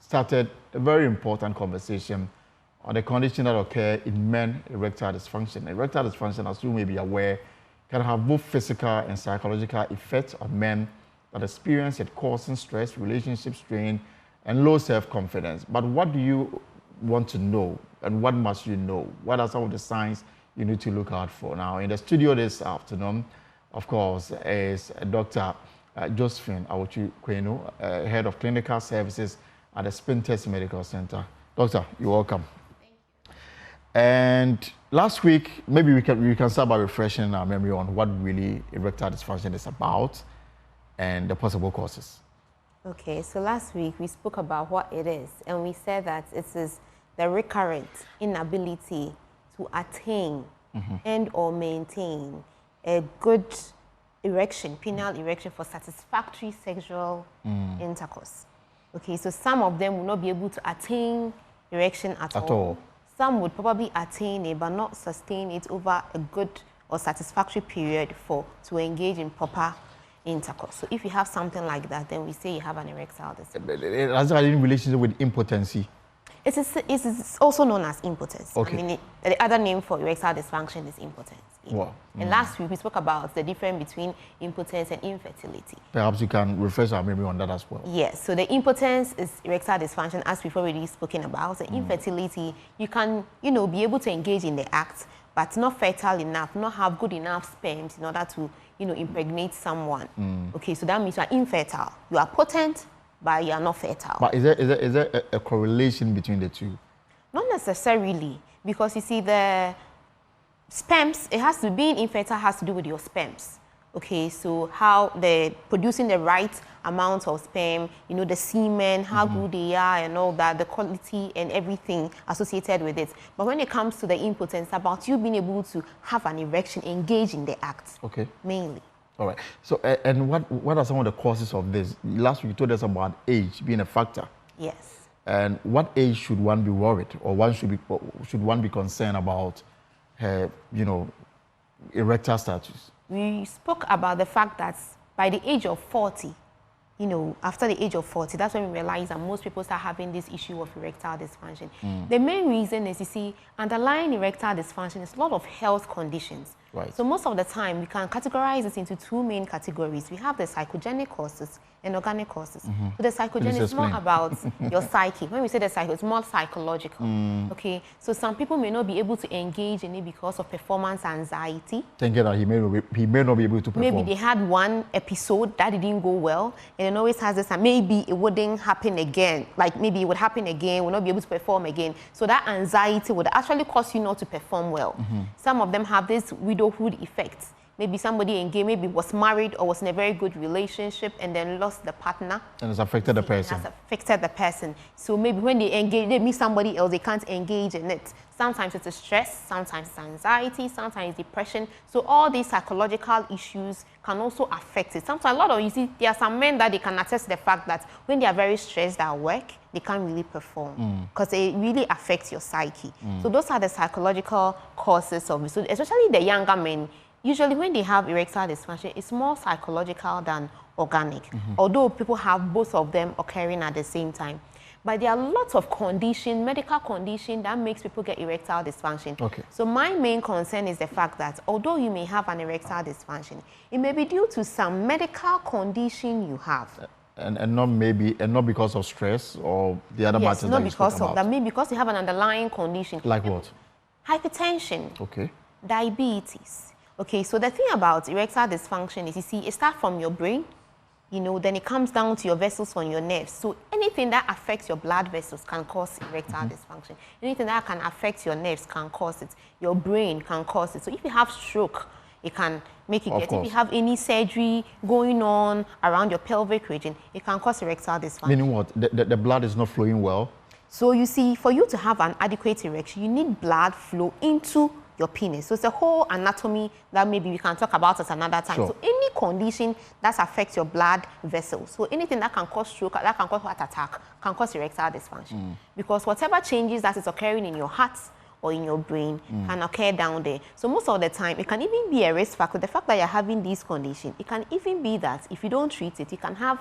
started a very important conversation on the condition that occur in men, erectile dysfunction. Erectile dysfunction, as you may be aware, can have both physical and psychological effects on men that experience it, causing stress, relationship strain, and low self-confidence. But what do you want to know, and what must you know? What are some of the signs you need to look out for? Now, in the studio this afternoon, of course, is Dr. Josephine Awuchi-Kwenu, Head of Clinical Services at the Spintest Medical Center. Doctor, you're welcome. Thank you. And last week, maybe we can start by refreshing our memory on what really erectile dysfunction is about and the possible causes. Okay, so last week we spoke about what it is, and we said that it is the recurrent inability to attain and or maintain a good erection, penile erection for satisfactory sexual intercourse. Okay, so some of them will not be able to attain erection at all. Some would probably attain it but not sustain it over a good or satisfactory period to engage in proper intercourse. So if you have something like that, then we say you have an erectile dysfunction. Has that in relationship with impotency? It is also known as impotence. Okay. I mean, the other name for erectile dysfunction is impotence. Wow. And last week we spoke about the difference between impotence and infertility. Perhaps you can refresh our memory on that as well. Yes, so the impotence is erectile dysfunction, as we've already spoken about. The infertility, you can, be able to engage in the act, but not fertile enough, not have good enough sperms in order to, impregnate someone. Okay, so that means you are infertile. You are potent, but you are not fertile. But is there a correlation between the two? Not necessarily, because you see the sperms, being infertile has to do with your sperms. Okay, so how producing the right amount of sperm, the semen, how good they are and all that, the quality and everything associated with it. But when it comes to the impotence, it's about you being able to have an erection, engage in the act. Okay. Mainly. All right. So, and what are some of the causes of this? Last week you told us about age being a factor. Yes. And what age should one be worried, or should one be concerned about her, erectile status? We spoke about the fact that by the age of 40, after the age of 40, that's when we realize that most people start having this issue of erectile dysfunction. The main reason is, you see, underlying erectile dysfunction is a lot of health conditions. Right. So most of the time, we can categorize it into two main categories. We have the psychogenic causes and organic causes. So the psychogenic is more about your psyche. When we say the psyche, it's more psychological. Okay, so some people may not be able to engage in it because of performance anxiety. Thinking that he may not be able to perform. Maybe they had one episode that didn't go well, and it always has this, and maybe it wouldn't happen again. Like maybe it would happen again, will not be able to perform again. So that anxiety would actually cause you not to perform well. Some of them have this widowhood effect. Maybe somebody engaged, maybe was married or was in a very good relationship and then lost the partner. And it's affected the person. It has affected the person. So maybe when they engage, they meet somebody else, they can't engage in it. Sometimes it's stress, sometimes it's anxiety, sometimes depression. So all these psychological issues can also affect it. Sometimes there are some men that they can attest to the fact that when they are very stressed at work, they can't really perform because it really affects your psyche. So those are the psychological causes of it. So especially the younger men, usually when they have erectile dysfunction, it's more psychological than organic, although people have both of them occurring at the same time. But there are lots of medical condition that makes people get erectile dysfunction. Okay. So my main concern is the fact that although you may have an erectile dysfunction, it may be due to some medical condition you have. And not because of stress or the other matters that you spoke about. Yes, not because of that. Maybe because you have an underlying condition. Like what? Hypertension. Okay. Diabetes. Okay, so the thing about erectile dysfunction is, you see, it starts from your brain, then it comes down to your vessels on your nerves. So anything that affects your blood vessels can cause erectile dysfunction. Anything that can affect your nerves can cause it. Your brain can cause it. So if you have stroke, it can make you get. If you have any surgery going on around your pelvic region, it can cause erectile dysfunction. Meaning what? The blood is not flowing well? So you see, for you to have an adequate erection, you need blood flow into your penis. So it's a whole anatomy that maybe we can talk about at another time. Sure. So any condition that affects your blood vessels, so anything that can cause stroke, that can cause heart attack, can cause erectile dysfunction. Because whatever changes that is occurring in your heart or in your brain can occur down there. So most of the time, it can even be a risk factor. The fact that you're having this condition, it can even be that if you don't treat it, you can have,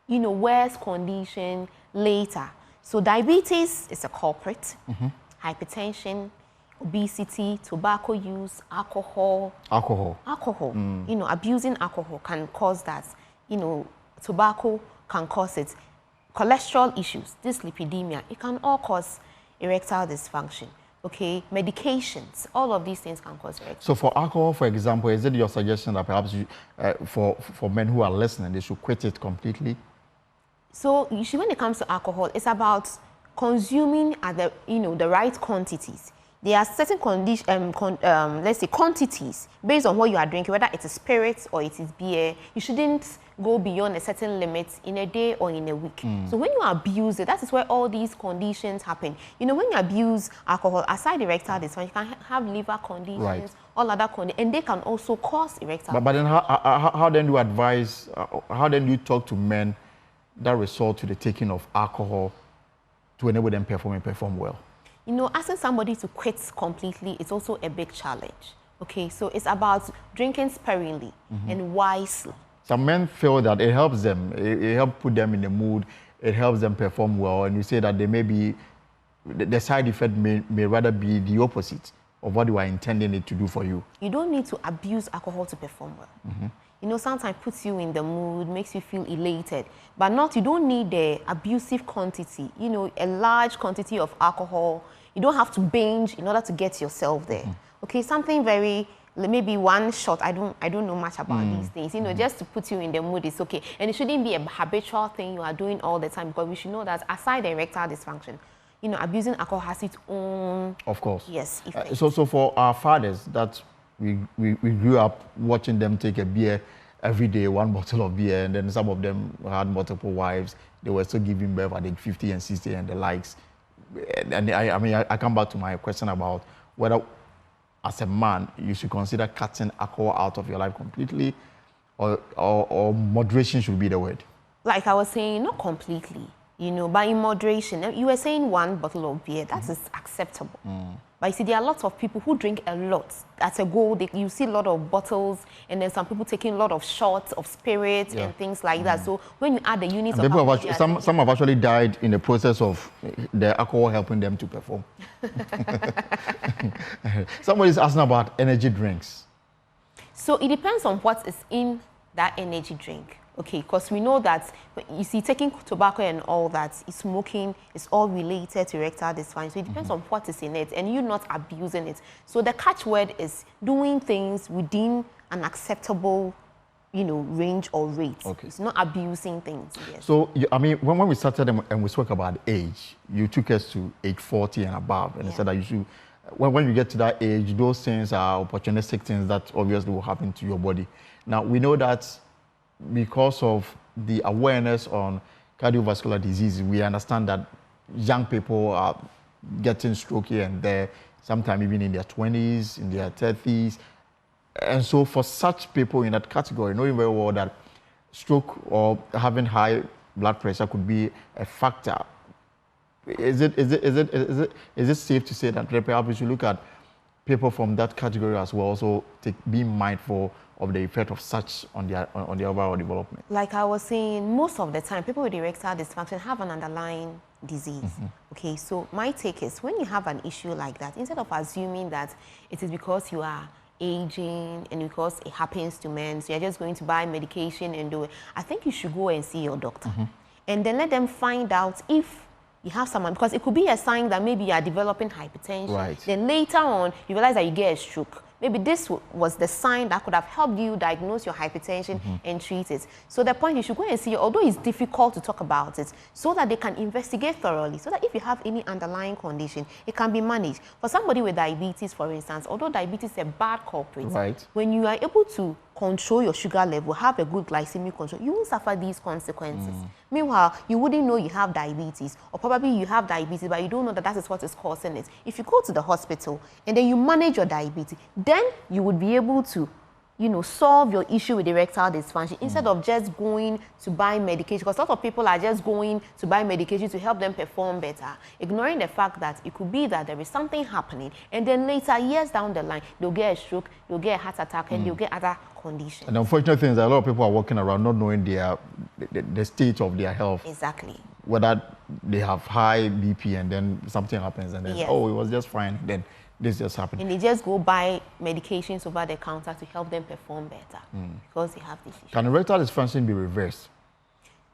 worse condition later. So diabetes is a culprit, hypertension, obesity, tobacco use, alcohol. You know, abusing alcohol can cause that. You know, tobacco can cause it. Cholesterol issues, dyslipidemia, it can all cause erectile dysfunction. Okay, medications, all of these things can cause erectile. So for alcohol, for example, is it your suggestion that perhaps you, for men who are listening, they should quit it completely? So usually when it comes to alcohol, it's about consuming at the, you know, the right quantities. There are certain let's say quantities based on what you are drinking, whether it is spirits or it is beer. You shouldn't go beyond a certain limit in a day or in a week. So when you abuse it, that is where all these conditions happen. You know, when you abuse alcohol, aside erectile dysfunction, you can have liver conditions, all other conditions, and they can also cause erectile. But then how then do you advise? How then do you talk to men that resort to the taking of alcohol to enable them perform well? You know, asking somebody to quit completely is also a big challenge. Okay, so it's about drinking sparingly and wisely. Some men feel that it helps them, it helps put them in the mood, it helps them perform well, and you say that they may be, the side effect may rather be the opposite of what you are intending it to do for you. You don't need to abuse alcohol to perform well. You know, sometimes puts you in the mood, makes you feel elated, but you don't need the abusive quantity, you know, a large quantity of alcohol. You don't have to binge in order to get yourself there. Okay, something very, maybe one shot, I don't know much about these things, you know, just to put you in the mood is okay. And it shouldn't be a habitual thing you are doing all the time, because we should know that aside the erectile dysfunction, you know, abusing alcohol has its own... Of course. Yes. So for our fathers, that we grew up watching them take a beer every day, one bottle of beer, and then some of them had multiple wives. They were still giving birth at age 50 and 60 and the likes. And I mean, I come back to my question about whether, as a man, you should consider cutting alcohol out of your life completely, or moderation should be the word. Like I was saying, not completely, you know, but in moderation. You were saying one bottle of beer, that is acceptable. But you see, there are lots of people who drink a lot. At a go, you see a lot of bottles, and then some people taking a lot of shots of spirits and things like that. So when you add the units of alcohol... Some have actually died in the process of the alcohol helping them to perform. Somebody's asking about energy drinks. So it depends on what is in that energy drink. Okay, because we know that, you see, taking tobacco and all that, smoking is all related to erectile dysfunction. So it depends on what is in it, and you not abusing it. So the catchword is doing things within an acceptable, you know, range or rate. Okay. It's not abusing things. Yes. So, I mean, when we started and we spoke about age, you took us to age 40 and above, and said that you should, when you get to that age, those things are opportunistic things that obviously will happen to your body. Now, we know that because of the awareness on cardiovascular disease, we understand that young people are getting stroke here and there, sometimes even in their 20s, in their 30s. And so for such people in that category, knowing very well that stroke or having high blood pressure could be a factor, is it safe to say that perhaps we should look at people from that category as well, so be mindful of the effect of such on the overall development? Like I was saying, most of the time, people with erectile dysfunction have an underlying disease. Okay, so my take is, when you have an issue like that, instead of assuming that it is because you are aging and because it happens to men, so you're just going to buy medication and do it, I think you should go and see your doctor. And then let them find out if you have someone, because it could be a sign that maybe you are developing hypertension. Then later on, you realize that you get a stroke. Maybe this was the sign that could have helped you diagnose your hypertension and treat it. So the point, you should go and see, although it's difficult to talk about it, so that they can investigate thoroughly, so that if you have any underlying condition, it can be managed. For somebody with diabetes, for instance, although diabetes is a bad culprit, when you are able to control your sugar level, have a good glycemic control, you won't suffer these consequences. Meanwhile, you wouldn't know you have diabetes, or probably you have diabetes, but you don't know that that is what is causing it. If you go to the hospital and then you manage your diabetes, then you would be able to, you know, solve your issue with erectile dysfunction instead of just going to buy medication. Because a lot of people are just going to buy medication to help them perform better, ignoring the fact that it could be that there is something happening, and then later, years down the line, they'll get a stroke, they'll get a heart attack, and they'll get other conditions. And the unfortunate thing is that a lot of people are walking around not knowing the state of their health. Exactly. whether they have high BP and then something happens and then, Yes. oh, it was just fine, then this just happened. And they just go buy medications over the counter to help them perform better because they have this issue. Can erectile dysfunction be reversed?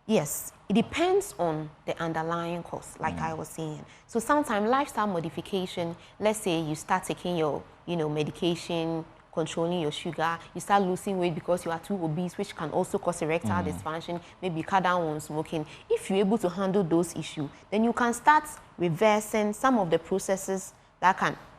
Yes, it depends on the underlying cause, like I was saying. So sometimes lifestyle modification, let's say you start taking your, medication, controlling your sugar, you start losing weight because you are too obese, which can also cause erectile dysfunction, maybe you cut down on smoking. If you're able to handle those issues, then you can start reversing some of the processes that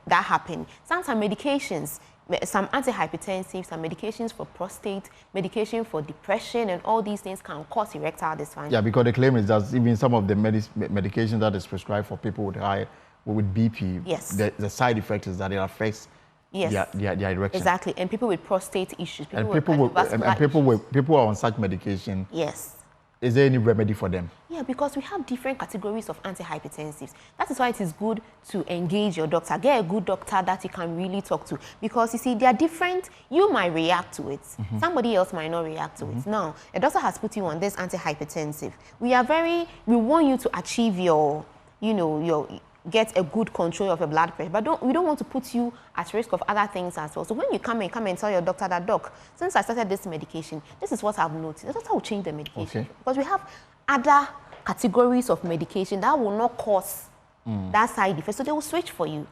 happen. Sometimes medications, some antihypertensives, some medications for prostate, medication for depression, and all these things can cause erectile dysfunction. Yeah, because the claim is that even some of the medication that is prescribed for people with BP, yes, the side effect is that it affects yes, their erection. Exactly, and people with prostate issues, people who are on such medication. Yes. Is there any remedy for them? Yeah, because we have different categories of antihypertensives. That is why it is good to engage your doctor. Get a good doctor that you can really talk to. Because you see, they are different. You might react to it. Somebody else might not react to it. Now, a doctor has put you on this antihypertensive. We want you to achieve your get a good control of your blood pressure, but we don't want to put you at risk of other things as well. So when you come and tell your doctor that, doc, since I started this medication, this is what I've noticed, the doctor will change the medication. Okay. Because we have other categories of medication that will not cause that side effect, so they will switch for you.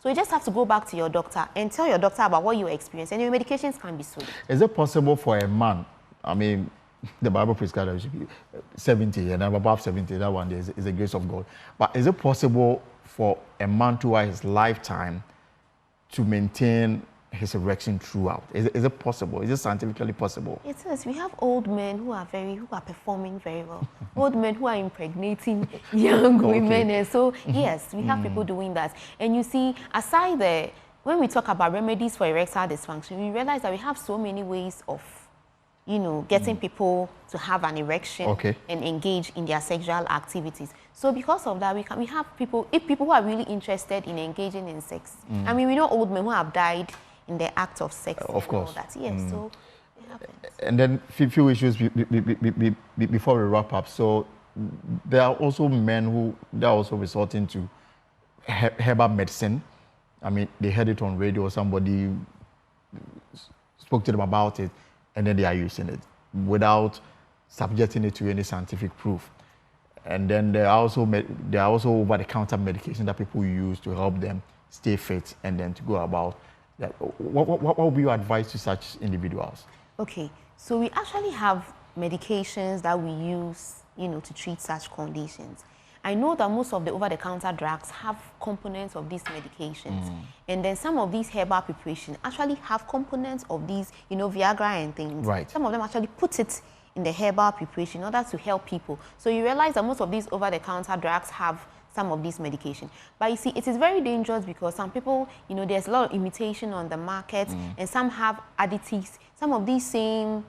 So you just have to go back to your doctor and tell your doctor about what you experience, and your medications can be switched. Is it possible for a man, the Bible prescribes should be 70 and above 70, that one is the grace of God. But is it possible for a man throughout his lifetime to maintain his erection throughout? Is it possible? Is it scientifically possible? It is. We have old men who are performing very well. Old men who are impregnating young women. And so, yes, we have people doing that. And you see, when we talk about remedies for erectile dysfunction, we realize that we have so many ways of getting people to have an erection and engage in their sexual activities. So because of that, we have people who are really interested in engaging in sex. We know old men who have died in the act of sex. Of course. All that. Yes, so it happens. And then few issues before we wrap up. So there are also men who are also resorting to herbal medicine. They heard it on radio, somebody spoke to them about it, and then they are using it without subjecting it to any scientific proof. And then there are also over-the-counter medication that people use to help them stay fit and then to go about that. What would be your advice to such individuals? Okay, so we actually have medications that we use, to treat such conditions. I know that most of the over-the-counter drugs have components of these medications. And then some of these herbal preparations actually have components of these, Viagra and things. Right. Some of them actually put it in the herbal preparation in order to help people. So you realize that most of these over-the-counter drugs have some of these medication. But you see, it is very dangerous because some people, there's a lot of imitation on the market, and some have additives. Some of these same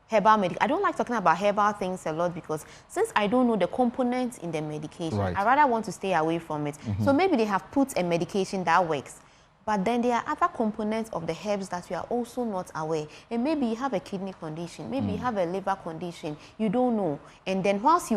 herbal medication. I don't like talking about herbal things a lot because since I don't know the components in the medication, I rather want to stay away from it. So maybe they have put a medication that works, but then there are other components of the herbs that we are also not aware. And maybe you have a kidney condition, maybe you have a liver condition, you don't know. And then whilst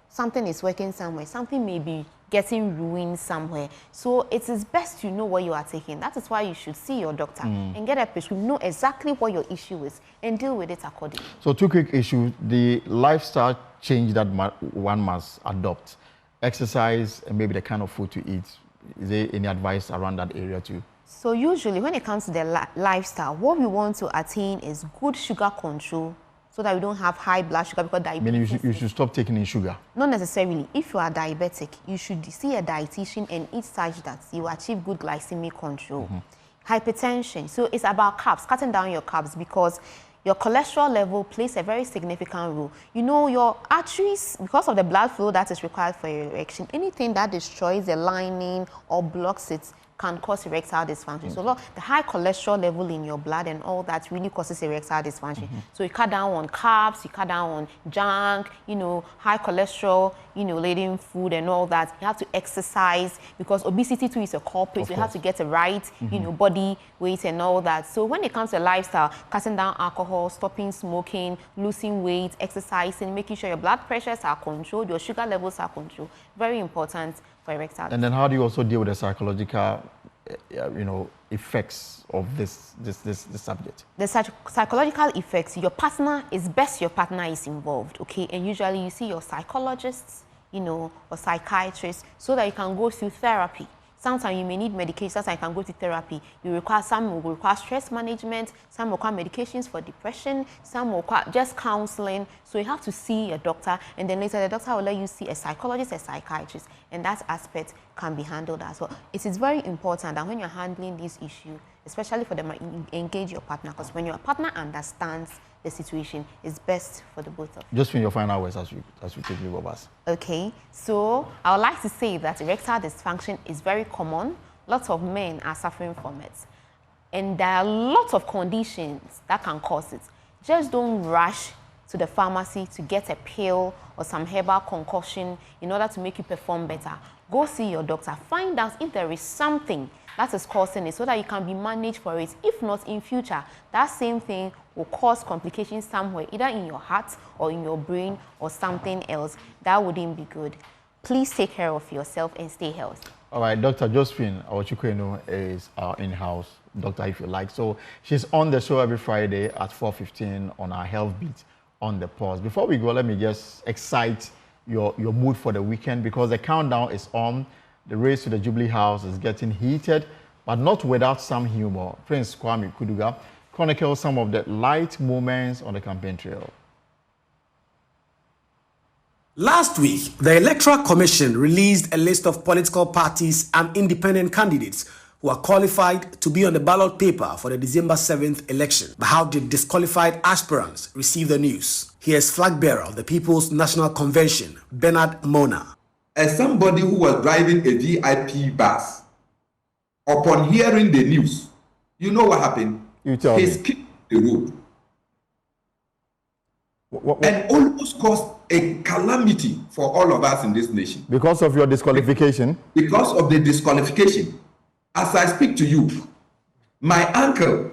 something is working somewhere, something may be getting ruined somewhere. So it is best to know what you are taking. That is why you should see your doctor and get a prescription, know exactly what your issue is, and deal with it accordingly. So 2 quick issues: the lifestyle change that one must adopt, exercise, and maybe the kind of food to eat. Is there any advice around that area too? So usually when it comes to the lifestyle, what we want to attain is good sugar control, so that we don't have high blood sugar, because diabetes... Meaning you should stop taking in sugar? Not necessarily. If you are diabetic, you should see a dietitian and eat such that you achieve good glycemic control. Hypertension. So it's about carbs, cutting down your carbs, because your cholesterol level plays a very significant role. Your arteries, because of the blood flow that is required for your erection, anything that destroys the lining or blocks it can cause erectile dysfunction. So the high cholesterol level in your blood and all that really causes erectile dysfunction. So you cut down on carbs, you cut down on junk, high cholesterol, laden food and all that. You have to exercise because obesity too is a culprit. So you have to get a right, body weight and all that. So when it comes to lifestyle, cutting down alcohol, stopping smoking, losing weight, exercising, making sure your blood pressures are controlled, your sugar levels are controlled, very important for erectile. And then how do you also deal with the psychological, effects of this subject? The psychological effects, your partner, it's best your partner is involved, okay? And usually you see your psychologists, or psychiatrists so that you can go through therapy. Sometimes you may need medication, sometimes you can go to therapy. Some will require stress management, some will require medications for depression, some will require just counseling. So you have to see a doctor, and then later the doctor will let you see a psychologist, a psychiatrist, and that aspect can be handled as well. It is very important that when you're handling this issue, especially for them, engage your partner, because when your partner understands the situation, it's best for the both of you. Just in your final words as we take leave of us. Okay, so I would like to say that erectile dysfunction is very common. Lots of men are suffering from it. And there are lots of conditions that can cause it. Just don't rush to the pharmacy to get a pill or some herbal concoction in order to make you perform better. Go see your doctor. Find out if there is something that is causing it so that you can be managed for it. If not, in future, that same thing will cause complications somewhere, either in your heart or in your brain or something else. That wouldn't be good. Please take care of yourself and stay healthy. All right, Dr. Josephine Awochukwuenu is our in-house doctor, if you like. So she's on the show every Friday at 4:15 on our Health Beat on the Pause. Before we go, let me just excite your mood for the weekend, because the countdown is on. The race to the Jubilee House is getting heated, but not without some humor. Prince Kwame Kuduga chronicles some of the light moments on the campaign trail. Last week, the Electoral Commission released a list of political parties and independent candidates who are qualified to be on the ballot paper for the December 7th election. But how did disqualified aspirants receive the news? Here's flag bearer of the People's National Convention, Bernard Mona. As somebody who was driving a VIP bus, upon hearing the news, you know what happened? You tell he me. skipped the road. What? And almost caused a calamity for all of us in this nation. Because of your disqualification? Because of the disqualification. As I speak to you, my uncle,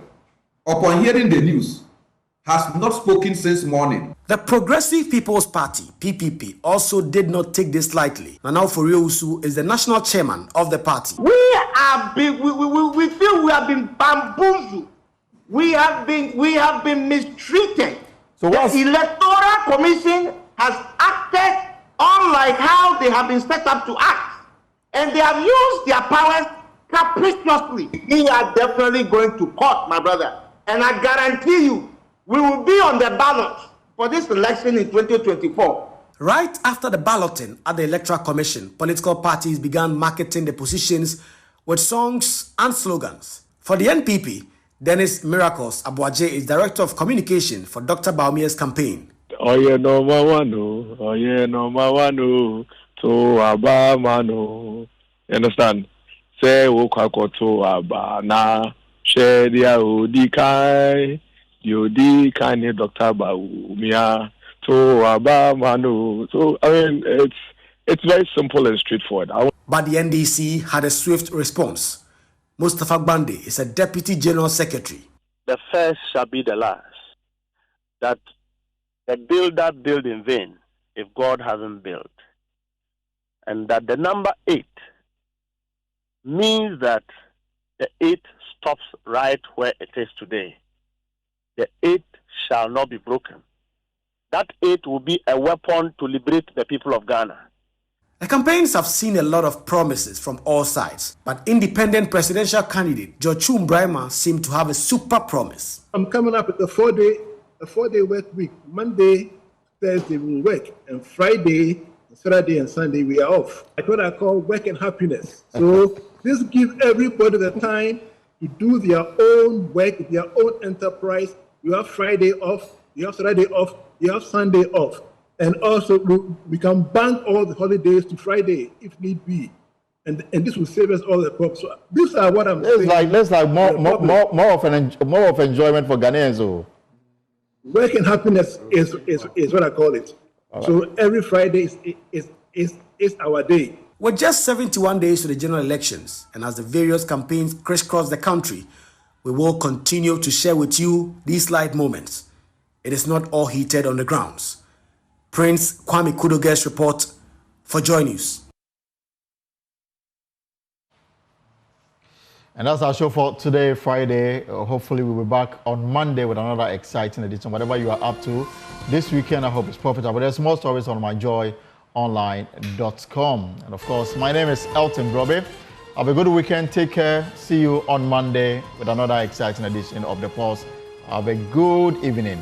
upon hearing the news, has not spoken since morning. The Progressive People's Party, PPP, also did not take this lightly. Nanao Foriousu is the national chairman of the party. We feel we have been bamboozled. We have been mistreated. So the Electoral Commission has acted unlike how they have been set up to act. And they have used their powers capriciously. We are definitely going to court, my brother. And I guarantee you, we will be on the ballot for this election in 2024. Right after the balloting at the Electoral Commission, political parties began marketing the positions with songs and slogans. For the NPP, Dennis Miracles Abuaje is Director of Communication for Dr. Baumia's campaign. Oye no mawano, to abamano. You understand? Say wokako to abana, share dia odikai. Yodi kind Dr. Baumia to Abamanu. So I mean it's very simple and straightforward. But the NDC had a swift response. Mustafa Bande is a Deputy General Secretary. The first shall be the last. That the builder build in vain if God hasn't built. And that the number 8 means that the 8 stops right where it is today. The 8 shall not be broken. That 8 will be a weapon to liberate the people of Ghana. The campaigns have seen a lot of promises from all sides, but independent presidential candidate George Brahma seemed to have a super promise. I'm coming up with a four-day work week. Monday, Thursday we will work, and Friday, Saturday, and Sunday we are off. That's what I call work and happiness. So this gives everybody the time to do their own work, their own enterprise. You have Friday off, you have Saturday off, you have Sunday off. And also we can bank all the holidays to Friday if need be. and this will save us all the problems. So these are what I'm saying. Let's like more of enjoyment for Ghanaians. Oh. Work and happiness is what I call it. Right. So every Friday is our day. With just 71 days to the general elections, and as the various campaigns crisscross the country, we will continue to share with you these light moments. It is not all heated on the grounds. Prince Kwame Kudoge's report for Joy News. And that's our show for today, Friday. Hopefully we'll be back on Monday with another exciting edition. Whatever you are up to this weekend, I hope it's profitable. There's more stories on myjoyonline.com. And of course, my name is Elton Brobe. Have a good weekend. Take care. See you on Monday with another exciting edition of The Pulse. Have a good evening.